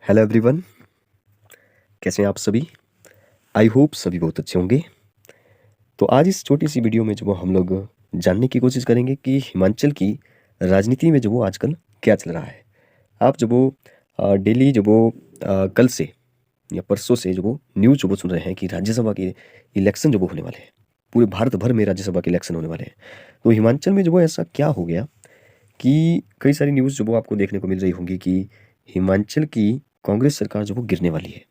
Hello everyone, कैसे हैं आप सभी। आई होप सभी बहुत अच्छे होंगे। तो आज इस छोटी सी वीडियो में जो हम लोग जानने की कोशिश करेंगे कि हिमाचल की राजनीति में जो वो आजकल क्या चल रहा है। आप जो वो डेली जो वो कल से या परसों से जो वो न्यूज़ जो वो सुन रहे हैं कि राज्यसभा के इलेक्शन जो वो होने वाले हैं। पूरे भारत भर में राज्यसभा के इलेक्शन होने वाले हैं। तो हिमाचल में जो वो ऐसा क्या हो गया कि कई सारी न्यूज़ जो वो आपको देखने को मिल रही होंगी कि हिमाचल की कांग्रेस सरकार जो वो गिरने वाली है।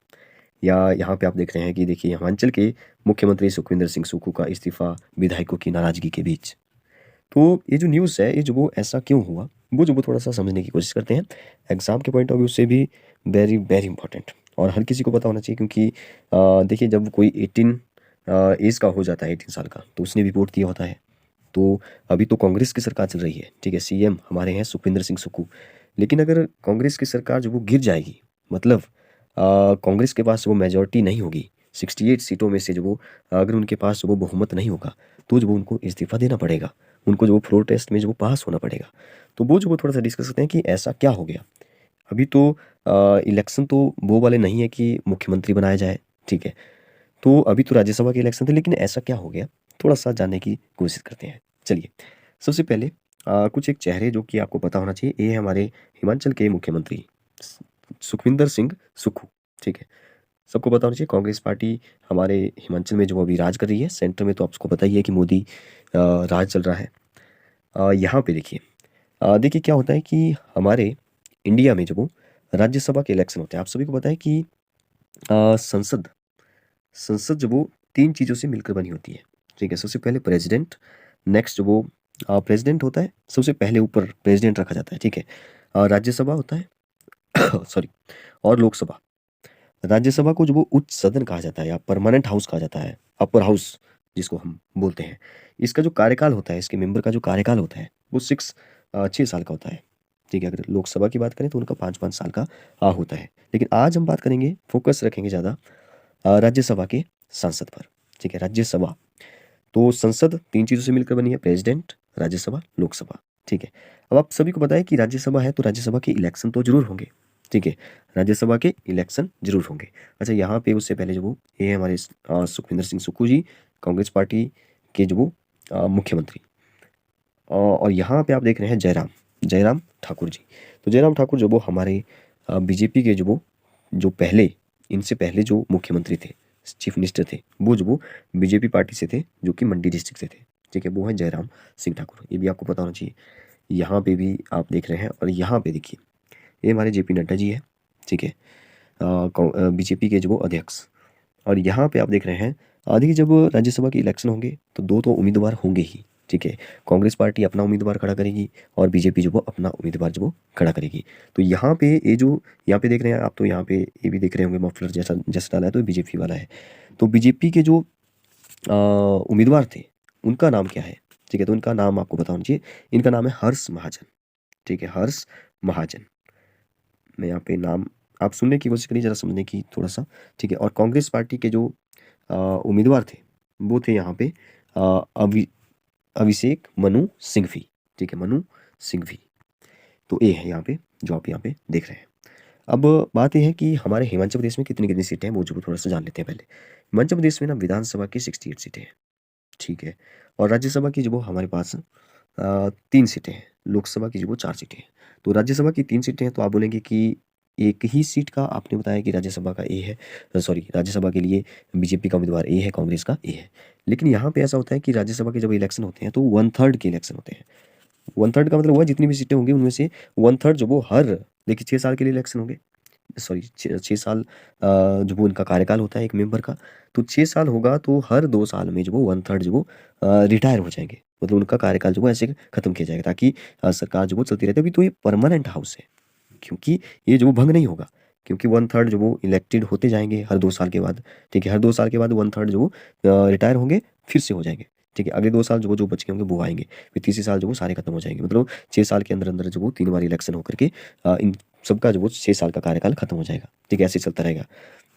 या यहाँ पे आप देख रहे हैं कि देखिए हिमाचल के मुख्यमंत्री सुखविंदर सिंह सुक्खू का इस्तीफा विधायकों की नाराजगी के बीच। तो ये जो न्यूज़ है ये जो वो ऐसा क्यों हुआ वो जो वो थोड़ा सा समझने की कोशिश करते हैं। एग्जाम के पॉइंट ऑफ व्यू से भी वेरी वेरी इंपॉर्टेंट और हर किसी को पता होना चाहिए क्योंकि देखिए जब कोई 18 एज का हो जाता है 18 साल का तो उसने भी वोट दिया होता है। तो अभी तो कांग्रेस की सरकार चल रही है, ठीक है, सीएम हमारे हैं सुखविंदर सिंह सुक्खू। लेकिन अगर कांग्रेस की सरकार जो वो गिर जाएगी मतलब कांग्रेस के पास वो मेजोरिटी नहीं होगी 68 सीटों में से जो वो अगर उनके पास वो बहुमत नहीं होगा तो जो वो उनको इस्तीफा देना पड़ेगा। उनको जो वो फ्लोर टेस्ट में जो वो पास होना पड़ेगा। तो वो जो वो थोड़ा सा डिस्कस करते हैं कि ऐसा क्या हो गया। अभी तो इलेक्शन तो वो वाले नहीं है कि मुख्यमंत्री बनाया जाए, ठीक है। तो अभी तो राज्यसभा के इलेक्शन थे लेकिन ऐसा क्या हो गया थोड़ा सा जानने की कोशिश करते हैं। चलिए सबसे पहले कुछ एक चेहरे जो कि आपको पता होना चाहिए। ये है हमारे हिमाचल के मुख्यमंत्री सुखविंदर सिंह सुक्खू, ठीक है। सबको पता होना चाहिए कांग्रेस पार्टी हमारे हिमाचल में जो अभी राज कर रही है। सेंटर में तो आपको पता ही है कि मोदी राज चल रहा है। यहाँ पे देखिए देखिए क्या होता है कि हमारे इंडिया में जो वो राज्यसभा के इलेक्शन होते हैं आप सभी को पता है कि संसद संसद जो वो तीन चीज़ों से मिलकर बनी होती है, ठीक है। सबसे पहले प्रेसिडेंट, नेक्स्ट जो वो प्रेसिडेंट होता है सबसे पहले ऊपर प्रेसिडेंट रखा जाता है, ठीक है। राज्यसभा होता है सॉरी, और लोकसभा। राज्यसभा को जो वो उच्च सदन कहा जाता है या परमानेंट हाउस कहा जाता है, अपर हाउस जिसको हम बोलते हैं। इसका जो कार्यकाल होता है, इसके मेंबर का जो कार्यकाल होता है वो 6 साल का होता है, ठीक है। अगर लोकसभा की बात करें तो उनका 5 साल का होता है। लेकिन आज हम बात करेंगे, फोकस रखेंगे ज़्यादा राज्यसभा के सांसद पर, ठीक है। राज्यसभा तो संसद तीन चीज़ों से मिलकर बनी है, प्रेसिडेंट, राज्यसभा, लोकसभा, ठीक है। अब आप सभी को पता है कि राज्यसभा है तो राज्यसभा के इलेक्शन तो जरूर होंगे, ठीक है। राज्यसभा के इलेक्शन जरूर होंगे। अच्छा यहाँ पे उससे पहले जो वो ये है हमारे सुखविंदर सिंह सुक्खू जी, कांग्रेस पार्टी के जो वो मुख्यमंत्री। और यहाँ पे आप देख रहे हैं जयराम जयराम ठाकुर जी। तो जयराम ठाकुर जो वो हमारे बीजेपी के जो पहले इनसे पहले जो मुख्यमंत्री थे, चीफ मिनिस्टर थे, वो जो वो बीजेपी पार्टी से थे जो कि मंडी डिस्ट्रिक्ट से थे, ठीक है। वो है जयराम सिंह ठाकुर, ये भी आपको पता होना चाहिए। यहाँ पे भी आप देख रहे हैं और यहाँ पे देखिए ये हमारे जेपी नड्डा जी है, ठीक है, बीजेपी के जो वो अध्यक्ष। और यहाँ पे आप देख रहे हैं देखिए जब राज्यसभा के इलेक्शन होंगे तो दो तो उम्मीदवार होंगे ही, ठीक है। कांग्रेस पार्टी अपना उम्मीदवार खड़ा करेगी और बीजेपी जो वो अपना उम्मीदवार जो वो खड़ा करेगी। तो यहाँ पे ये जो यहाँ पे देख रहे हैं आप, तो यहाँ पे ये भी देख रहे होंगे मफलर जैसा जैसा डाला है तो बीजेपी वाला है। तो बीजेपी के जो उम्मीदवार थे उनका नाम क्या है, ठीक है। तो उनका नाम आपको पता होना चाहिए। इनका नाम है हर्ष महाजन, ठीक है, हर्ष महाजन। मैं यहाँ पे नाम आप सुनने की कोशिश करिए जरा, समझने की थोड़ा सा, ठीक है। और कांग्रेस पार्टी के जो उम्मीदवार थे वो थे यहाँ पे अभिषेक मनु सिंघवी, ठीक है, मनु सिंघवी। तो ये है यहाँ पे जो आप यहाँ पे देख रहे हैं। अब बात यह है कि हमारे हिमाचल प्रदेश में कितनी कितनी सीटें हैं वो जो थोड़ा सा जान लेते हैं पहले। हिमाचल प्रदेश में ना विधानसभा की 68 सीटें हैं, ठीक है। और राज्यसभा की जो वो हमारे पास 3 सीटें हैं, लोकसभा की जो वो 4 सीटें हैं। तो राज्यसभा की 3 सीटें हैं तो आप बोलेंगे कि एक ही सीट का आपने बताया कि राज्यसभा का ए है, सॉरी राज्यसभा के लिए बीजेपी का उम्मीदवार ए है, कांग्रेस का ए है। लेकिन यहाँ पे ऐसा होता है कि राज्यसभा के जब इलेक्शन होते हैं तो 1/3 के इलेक्शन होते हैं। 1/3 का मतलब हुआ जितनी भी सीटें होंगी उनमें से 1/3 जो वो हर, देखिए 6 साल के लिए इलेक्शन होंगे, सॉरी 6 साल जो वो उनका कार्यकाल होता है एक मेंबर का। तो 6 साल होगा तो हर 2 साल में जो वो 1/3 जो वो रिटायर हो जाएंगे, मतलब उनका कार्यकाल जो वो ऐसे खत्म किया जाएगा ताकि सरकार जो वो चलती रहती है। अभी तो ये परमानेंट हाउस है क्योंकि ये जो वो भंग नहीं होगा, क्योंकि 1/3 जो वो इलेक्टेड होते जाएंगे हर 2 साल के बाद, ठीक है। हर 2 साल के बाद 1/3 जो वो रिटायर होंगे फिर से हो जाएंगे, ठीक है। अगले 2 साल जो बच के होंगे वो आएंगे, फिर तीसरे साल जो वो सारे खत्म हो जाएंगे। मतलब 6 साल के अंदर अंदर जो वो 3 बार इलेक्शन होकर के इन सबका जो वो 6 साल का कार्यकाल खत्म हो जाएगा, ठीक है। ऐसे चलता रहेगा।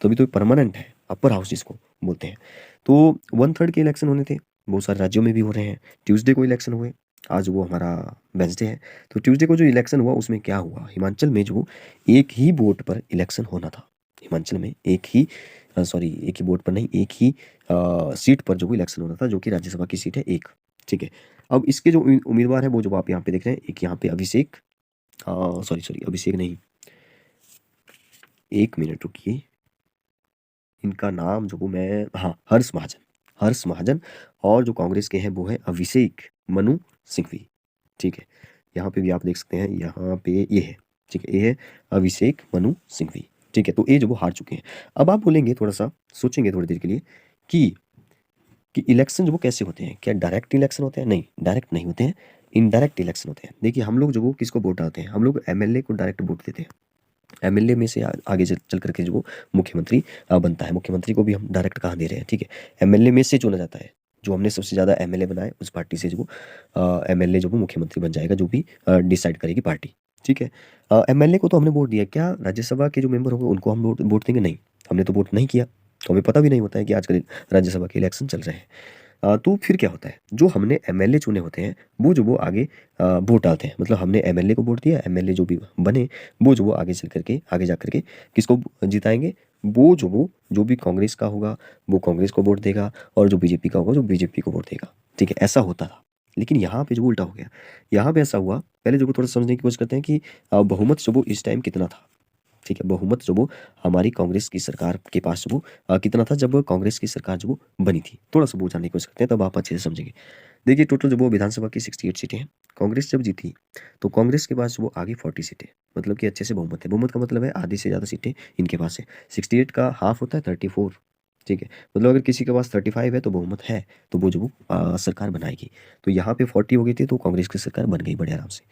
तो अभी तो परमानेंट है, अपर हाउस जिसको बोलते हैं। तो 1/3 के इलेक्शन होने थे, बहुत सारे राज्यों में भी हो रहे हैं। ट्यूसडे को इलेक्शन हुए, आज वो हमारा वेंसडे है। तो ट्यूसडे को जो इलेक्शन हुआ उसमें क्या हुआ, हिमाचल में जो एक ही वोट पर इलेक्शन होना था। हिमाचल में एक ही एक ही वोट पर नहीं, एक ही सीट पर जो इलेक्शन होना था, जो कि राज्यसभा की सीट है एक। ठीक है। अब इसके जो उम्मीदवार है वो जो आप यहाँ पे देख रहे हैं, एक यहाँ पे अभिषेक, अभिषेक नहीं, एक मिनट रुकिए, इनका नाम जो मैं, हाँ, हर्ष महाजन, हर्ष महाजन। और जो कांग्रेस के हैं वो है अभिषेक मनु सिंघवी। ठीक है, यहाँ पे भी आप देख सकते हैं, यहाँ पे ये है। ठीक है, ये है अभिषेक मनु सिंघवी। ठीक है, तो ये जो वो हार चुके हैं। अब आप बोलेंगे, थोड़ा सा सोचेंगे थोड़ी देर के लिए कि इलेक्शन जो वो कैसे होते हैं, क्या डायरेक्ट इलेक्शन होते हैं? नहीं, डायरेक्ट नहीं होते हैं, इनडायरेक्ट इलेक्शन होते हैं। देखिए, हम लोग जो वो किसको वोट डालते हैं, हम लोग एमएलए को डायरेक्ट वोट देते हैं। एमएलए में से आगे चल करके जो वो मुख्यमंत्री बनता है। मुख्यमंत्री को भी हम डायरेक्ट कहाँ दे रहे हैं, ठीक है, एमएलए में से चुना जाता है। जो हमने सबसे ज़्यादा एमएलए बनाए उस पार्टी से जो एमएलए जो वो मुख्यमंत्री बन जाएगा, जो भी डिसाइड करेगी पार्टी। ठीक है, एमएलए को तो हमने वोट दिया, क्या राज्यसभा के जो मेंबर होंगे उनको हम वोट देंगे? नहीं, हमने तो वोट नहीं किया, तो हमें पता भी नहीं होता है कि आजकल राज्यसभा के इलेक्शन चल रहे हैं। तो फिर क्या होता है, जो हमने एमएलए चुने होते हैं वो जो वो आगे वोट डालते हैं। मतलब हमने एमएलए को वोट दिया, एमएलए जो भी बने वो जो वो आगे जा करके किसको जिताएंगे, वो जो भी कांग्रेस का होगा वो कांग्रेस को वोट देगा, और जो बीजेपी का होगा जो बीजेपी को वोट देगा। ठीक है, ऐसा होता था। लेकिन यहाँ पे जो उल्टा हो गया, यहाँ पे ऐसा हुआ, पहले जो वो थोड़ा समझने की कोशिश करते हैं कि बहुमत जो वो इस टाइम कितना था। ठीक है, बहुमत जो वो हमारी कांग्रेस की सरकार के पास जो वो कितना था जब कांग्रेस की सरकार जो वो बनी थी, थोड़ा सा वो जानने की कोशिश करते हैं, तब आप अच्छे से समझेंगे। देखिए, टोटल जो वो विधानसभा की 68 सीटें हैं। कांग्रेस जब जीती तो कांग्रेस के पास वो आगे 40 सीटें, मतलब कि अच्छे से बहुमत है। बहुमत का मतलब है आधी से ज़्यादा सीटें इनके पास है। 68 का हाफ होता है 34। ठीक है, मतलब अगर किसी के पास 35 है तो बहुमत है, तो वो जो वो सरकार बनाएगी। तो यहाँ पे 40 हो गई थी, तो कांग्रेस की सरकार बन गई बड़े आराम से।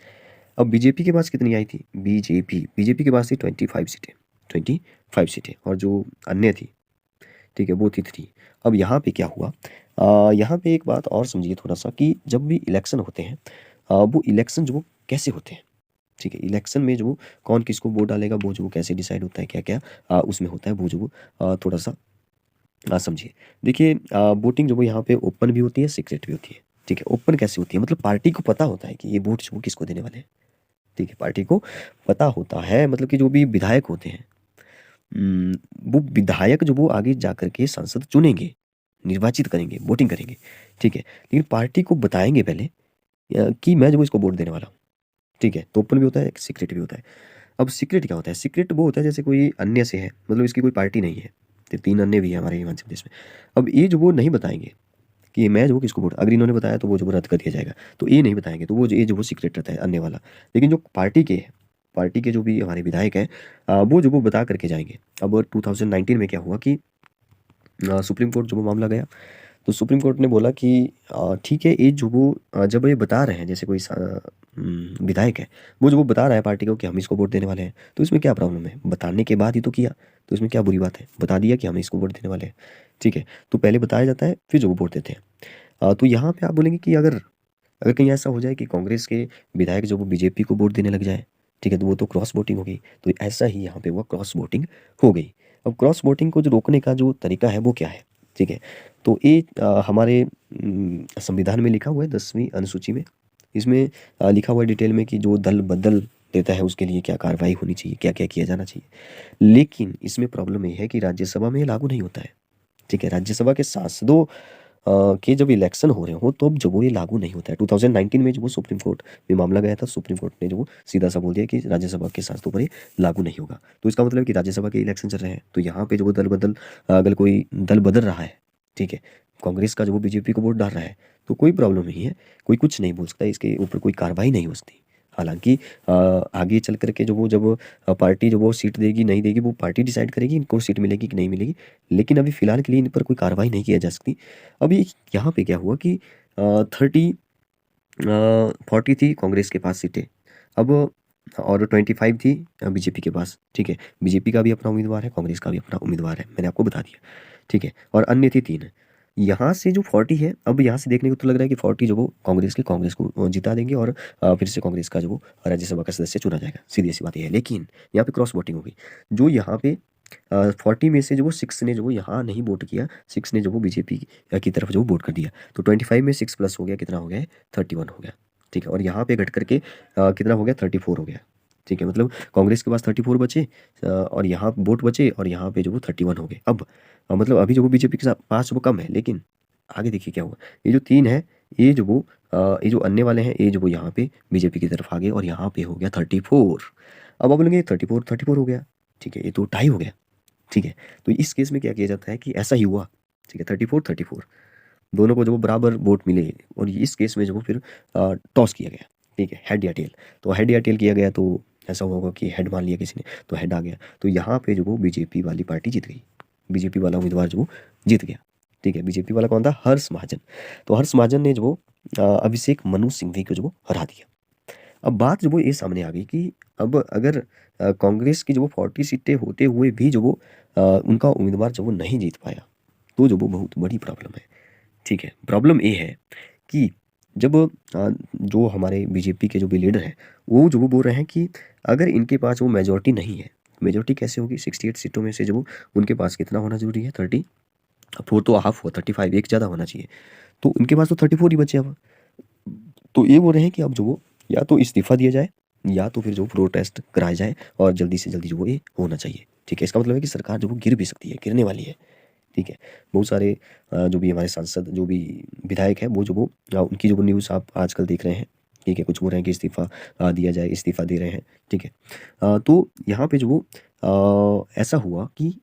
अब बीजेपी के पास कितनी आई थी, बीजेपी के पास थी 25 सीटें, 25 सीटें, और जो अन्य थी, ठीक है, वो थी 3। अब यहाँ पे क्या हुआ, यहाँ पे एक बात और समझिए थोड़ा सा, कि जब भी इलेक्शन होते हैं, वो इलेक्शन जो वो कैसे होते हैं। ठीक है, इलेक्शन में जो कौन किसको वोट डालेगा वो जो कैसे डिसाइड होता है, क्या क्या उसमें होता है, वो जो थोड़ा सा समझिए। देखिए, वोटिंग जो वो यहाँ पे ओपन भी होती है, सीक्रेट भी होती है। ठीक है, ओपन कैसे होती है, मतलब पार्टी को पता होता है कि ये वोट जो वो किसको देने वाले हैं। ठीक है, पार्टी को पता होता है, मतलब कि जो भी विधायक होते हैं, उम, वो विधायक जो वो आगे जा कर के सांसद चुनेंगे, निर्वाचित करेंगे, वोटिंग करेंगे। ठीक है, लेकिन पार्टी को बताएँगे पहले कि मैं जो इसको वोट देने वाला हूँ। ठीक है, तो ओपन भी होता है, सीक्रेट भी होता है। अब सीक्रेट क्या होता है? सीक्रेट वो होता है जैसे कोई अन्य से है, मतलब इसकी कोई पार्टी नहीं है। तो 3 अन्य भी हैं हमारे हिमाचल प्रदेश में। अब ये जो वो नहीं बताएँगे कि मैं जो वो किसको वोट, अगर इन्होंने बताया तो वो जो वो रद्द कर दिया जाएगा। तो ये नहीं बताएँगे, तो वो जो ये जो वो सीक्रेट रहता है अन्य वाला। लेकिन जो पार्टी के जो भी हमारे विधायक हैं, वो जो वो बता करके जाएँगे। अब 2019 में क्या हुआ कि सुप्रीम कोर्ट जो वो मामला गया, तो सुप्रीम कोर्ट ने बोला कि ठीक है, ये जो वो जब ये बता रहे हैं, जैसे कोई विधायक है, वो जो वो बता रहा है पार्टी को कि हम इसको वोट देने वाले हैं, तो इसमें क्या प्रॉब्लम है? बताने के बाद ही तो किया, तो इसमें क्या बुरी बात है? बता दिया कि हम इसको वोट देने वाले हैं। ठीक है, तो पहले बताया जाता है, फिर जो वो वोट देते हैं। तो यहाँ पे आप बोलेंगे कि अगर अगर कहीं ऐसा हो जाए कि कांग्रेस के विधायक जो वो बीजेपी को वोट देने लग जाए, ठीक है, तो वो तो क्रॉस वोटिंग हो गई। तो ऐसा ही यहाँ पे हुआ, क्रॉस वोटिंग हो गई। अब क्रॉस वोटिंग को जो रोकने का जो तरीका है वो क्या है? ठीक है, तो ये हमारे संविधान में लिखा हुआ है 10वीं अनुसूची में। इसमें लिखा हुआ है डिटेल में कि जो दल बदल देता है उसके लिए क्या कार्रवाई होनी चाहिए, क्या क्या किया जाना चाहिए। लेकिन इसमें प्रॉब्लम ये है कि राज्यसभा में ये लागू नहीं होता है। ठीक है, राज्यसभा के सांसदों के जब इलेक्शन हो रहे हो तब जब वो ये लागू नहीं होता है। 2019 में जब वो सुप्रीम कोर्ट में मामला गया था, सुप्रीम कोर्ट ने जो वो सीधा सा बोल दिया कि राज्यसभा के सांसदों पर ये लागू नहीं होगा। तो इसका मतलब है कि राज्यसभा के इलेक्शन चल रहे हैं, तो यहाँ पे जो वो अगर कोई दल बदल रहा है, ठीक है, कांग्रेस का जो वो बीजेपी को वोट डाल रहा है, तो कोई प्रॉब्लम नहीं है, कोई कुछ नहीं बोल सकता, इसके ऊपर कोई कार्रवाई नहीं हो सकती। हालांकि आगे चल करके जो वो जब पार्टी जो वो सीट देगी नहीं देगी, वो पार्टी डिसाइड करेगी इनको सीट मिलेगी कि नहीं मिलेगी। लेकिन अभी फिलहाल के लिए इन पर कोई कार्रवाई नहीं किया जा सकती। अभी यहाँ पे क्या हुआ कि 40 थी कांग्रेस के पास सीटें, अब और 25 थी बीजेपी के पास। ठीक है, बीजेपी का भी अपना उम्मीदवार है, कांग्रेस का भी अपना उम्मीदवार है, मैंने आपको बता दिया। ठीक है, और अन्य थी 3। यहाँ से जो 40 है, अब यहाँ से देखने को तो लग रहा है कि 40 जो वो कांग्रेस को जिता देंगे, और फिर से कांग्रेस का जो वो राज्यसभा का सदस्य चुना जाएगा, सीधी सी बात यह है। लेकिन यहाँ पे क्रॉस वोटिंग होगी, जो यहाँ पे 40 में से जो वो 6 ने जो वो यहाँ नहीं वोट किया, 6 ने जो वो बीजेपी की तरफ जो वोट कर दिया, तो 25 में 6 प्लस हो गया, कितना हो गया है, 31 हो गया। ठीक है, और यहाँ पे घट करके कितना हो गया, 34 हो गया। ठीक है, मतलब कांग्रेस के पास 34 बचे और यहाँ वोट बचे और यहाँ पे जो वो 31 हो गए। अब मतलब अभी जो वो बीजेपी के पास वो कम है, लेकिन आगे देखिए क्या हुआ। ये जो 3 है, ये जो वो ये जो अन्य वाले हैं, ये जो वो यहाँ पे बीजेपी की तरफ आ गए और यहाँ पे हो गया 34। अब आप बोलेंगे 34 हो गया, ठीक है, ये तो टाई हो गया। ठीक है, तो इस केस में क्या किया जाता है कि ऐसा ही हुआ। ठीक है, 34 दोनों को जो वो बराबर वोट मिले और इस केस में जो वो फिर टॉस किया गया। ठीक है, हेड या टेल। तो हेड या टेल किया गया तो ऐसा होगा कि हेड मान लिया किसी ने, तो हेड आ गया। तो यहाँ पे जो वो बीजेपी वाली पार्टी जीत गई, बीजेपी वाला उम्मीदवार जो वो जीत गया। ठीक है, बीजेपी वाला कौन था, हर्ष महाजन। तो हर्ष महाजन ने जो वो अभिषेक मनु सिंघवी को जो वो हरा दिया। अब बात जो वो ये सामने आ गई कि अब अगर कांग्रेस की जो वो 40 सीटें होते हुए भी जो वो उनका उम्मीदवार जो वो नहीं जीत पाया, तो जो वो बहुत बड़ी प्रॉब्लम है। ठीक है, प्रॉब्लम ये है कि जब जो हमारे बीजेपी के जो भी लीडर हैं, वो जो वो बोल रहे हैं कि अगर इनके पास वो मेजोरिटी नहीं है, मेजोरिटी कैसे होगी, 68 सीटों में से जो वो उनके पास कितना होना जरूरी है, 34 तो हाफ हुआ, 35 एक ज़्यादा होना चाहिए, तो उनके पास तो 34 ही बचे अब। तो ये बोल रहे हैं कि अब जो वो या तो इस्तीफा दिया जाए या तो फिर जो प्रोटेस्ट कराया जाए और जल्दी से जल्दी जो वो ये होना चाहिए। ठीक है, इसका मतलब है कि सरकार जो वो गिर भी सकती है, गिरने वाली है। ठीक है, बहुत सारे जो भी हमारे सांसद, जो भी विधायक हैं, वो जो वो उनकी जो वो न्यूज़ आप आजकल देख रहे हैं। ठीक है, कुछ बोल रहे हैं कि इस्तीफा दिया जाए, इस्तीफा दे रहे हैं। ठीक है, तो यहाँ पे जो वो ऐसा हुआ कि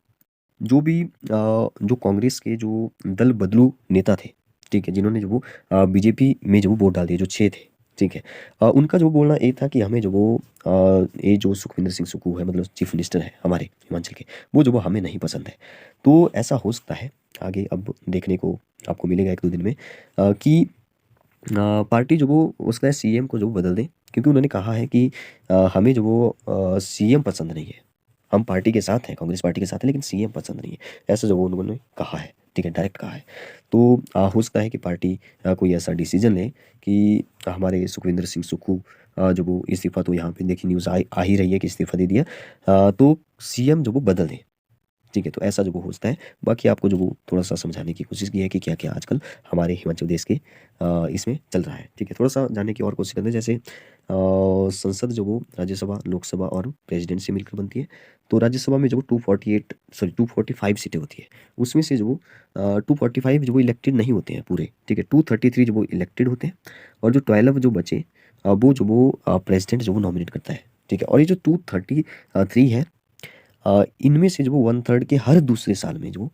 जो भी जो कांग्रेस के जो दल बदलू नेता थे, ठीक है, जिन्होंने जो वो बीजेपी में जो वो वोट डाल दिए, जो 6 थे। ठीक है, उनका जो बोलना ये था कि हमें जो वो ये जो सुखविंदर सिंह सुक्खू है, मतलब चीफ मिनिस्टर है हमारे हिमाचल के, वो जो वो हमें नहीं पसंद है। तो ऐसा हो सकता है आगे, अब देखने को आपको मिलेगा 1-2 दिन में कि पार्टी जो वो उसका सीएम को जो बदल दें, क्योंकि उन्होंने कहा है कि हमें जो वो सीएम पसंद नहीं है, हम पार्टी के साथ हैं, कांग्रेस पार्टी के साथ हैं, लेकिन सीएम पसंद नहीं है, ऐसा जो वो उन्होंने कहा है। ठीक है, डायरेक्ट कहा है। तो हो सकता है कि पार्टी कोई ऐसा डिसीजन ले कि हमारे सुखविंदर सिंह सुक्खू जो वो इस्तीफा, तो यहाँ पे देखिए न्यूज़ आ ही रही है कि इस्तीफा दे दिया, तो सीएम जो वो बदल दें। ठीक है, तो ऐसा जो वो होता है। बाकी आपको जो वो थोड़ा-सा समझाने की कोशिश की है कि क्या-क्या आजकल हमारे हिमाचल प्रदेश के इसमें चल रहा है। ठीक है, थोड़ा-सा जानने की और कोशिश करते हैं। जैसे संसद जो वो राज्यसभा, लोकसभा और प्रेसिडेंट से मिलकर बनती है। तो राज्यसभा में जो 245 सीटें होती है। उसमें से जो 245 जो वो इलेक्टेड नहीं होते हैं पूरे। ठीक है, 233 जो वो इलेक्टेड होते हैं और जो 12 जो बचे वो जो वो प्रेसिडेंट जो वो नॉमिनेट करता है। ठीक है, और ये जो 233 है, इनमें से जो वो 1/3 के हर दूसरे साल में जो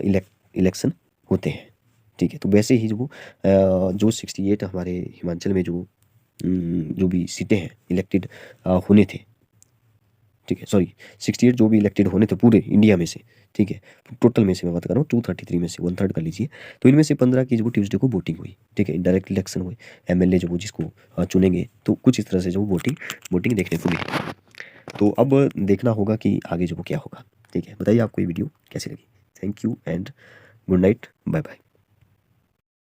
इलेक्शन होते हैं। ठीक है, तो वैसे ही जो वो जो 68 हमारे हिमाचल में जो जो भी सीटें हैं इलेक्टेड होने थे। ठीक है, सॉरी, 68 जो भी इलेक्टेड होने थे पूरे इंडिया में से। ठीक है, टोटल में से मैं बात कर रहा हूँ, 233 में से 1/3 कर लीजिए। तो इनमें से 15 की जो ट्यूसडे को वोटिंग हुई। ठीक है, डायरेक्ट इलेक्शन हुए, एमएलए जो वो जिसको चुनेंगे, तो कुछ इस तरह से जो वोटिंग देखने को मिली। तो अब देखना होगा कि आगे जो वो क्या होगा। ठीक है, बताइए आपको ये वीडियो कैसी लगी। Thank you and good night, bye bye.